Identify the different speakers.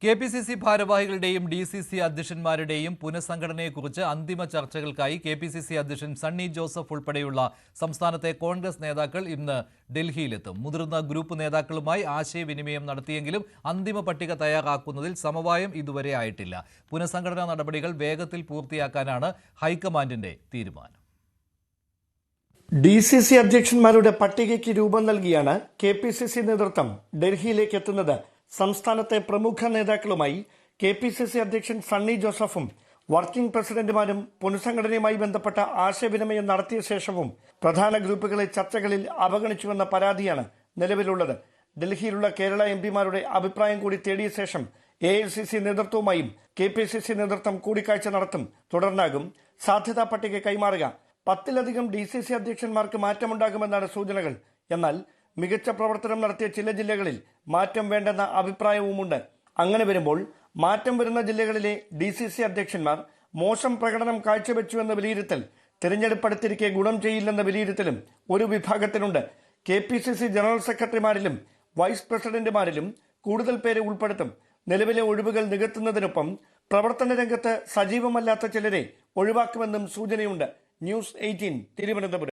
Speaker 1: KPCC ഭാരവാഹികളുടെയും DCC അധ്യക്ഷന്മാരുടെയും പുനഃസംഘടനയെക്കുറിച്ച് അന്തിമ ചർച്ചകൾക്കായി KPCC അധ്യക്ഷൻ സണ്ണി ജോസഫ് ഉൾപ്പെടെയുള്ള സംസ്ഥാനത്തെ കോൺഗ്രസ് നേതാക്കൾ ഇന്ന് ഡൽഹിയിലെത്തും. മുതിർന്ന ഗ്രൂപ്പ് നേതാക്കളുമായി ആശയവിനിമയം നടത്തിയെങ്കിലും അന്തിമ പട്ടിക തയ്യാറാക്കുന്നതിൽ സമവായം ഇതുവരെ ആയിട്ടില്ല. പുനഃസംഘടനാ നടപടികൾ വേഗത്തിൽ പൂർത്തിയാക്കാനാണ് ഹൈക്കമാൻഡിന്റെ തീരുമാനം.
Speaker 2: ഡി.സി.സി അധ്യക്ഷന്മാരുടെ പട്ടികയ്ക്ക് രൂപം നൽകിയാണ് കെ.പി.സി.സി നേതൃത്വം ഡൽഹിയിലേക്ക് എത്തുന്നത്. സംസ്ഥാനത്തെ പ്രമുഖ നേതാക്കളുമായി കെ.പി.സി.സി അധ്യക്ഷൻ സണ്ണി ജോസഫും വർക്കിംഗ് പ്രസിഡന്റുമാരും പുനഃസംഘടനയുമായി ബന്ധപ്പെട്ട ആശയവിനിമയം നടത്തിയ ശേഷവും പ്രധാന ഗ്രൂപ്പുകളെ ചർച്ചകളിൽ അവഗണിച്ചുവെന്ന പരാതിയാണ് നിലവിലുള്ളത്. ഡൽഹിയിലുള്ള കേരള എംപിമാരുടെ അഭിപ്രായം കൂടി തേടിയ ശേഷം എ.ഐ.സി.സി നേതൃത്വവുമായും കെ.പി.സി.സി നേതൃത്വം കൂടിക്കാഴ്ച നടത്തും. തുടർന്നാകും സാധ്യതാ പട്ടിക കൈമാറുക. 10-ലധികം ഡി.സി.സി അധ്യക്ഷന്മാർക്ക് മാറ്റമുണ്ടാകുമെന്നാണ് സൂചനകൾ. എന്നാൽ മികച്ച പ്രവർത്തനം നടത്തിയ ചില ജില്ലകളിൽ മാറ്റം വേണ്ടെന്ന അഭിപ്രായവുമുണ്ട്. അങ്ങനെ വരുമ്പോൾ മാറ്റം വരുന്ന ജില്ലകളിലെ ഡി.സി.സി അധ്യക്ഷന്മാർ മോശം പ്രകടനം കാഴ്ചവെച്ചുവെന്ന വിലയിരുത്തൽ തിരഞ്ഞെടുപ്പ് അടുത്തിരിക്കെ ഗുണം ചെയ്യില്ലെന്ന വിലയിരുത്തലും ഒരു വിഭാഗത്തിനുണ്ട്. കെ.പി.സി.സി ജനറൽ സെക്രട്ടറിമാരിലും വൈസ് പ്രസിഡന്റുമാരിലും കൂടുതൽ പേരെ ഉൾപ്പെടുത്തും. നിലവിലെ ഒഴിവുകൾ നികത്തുന്നതിനൊപ്പം പ്രവർത്തന രംഗത്ത് സജീവമല്ലാത്ത ചിലരെ ഒഴിവാക്കുമെന്നും സൂചനയുണ്ട്. ന്യൂസ് 18 തിരുവനന്തപുരം.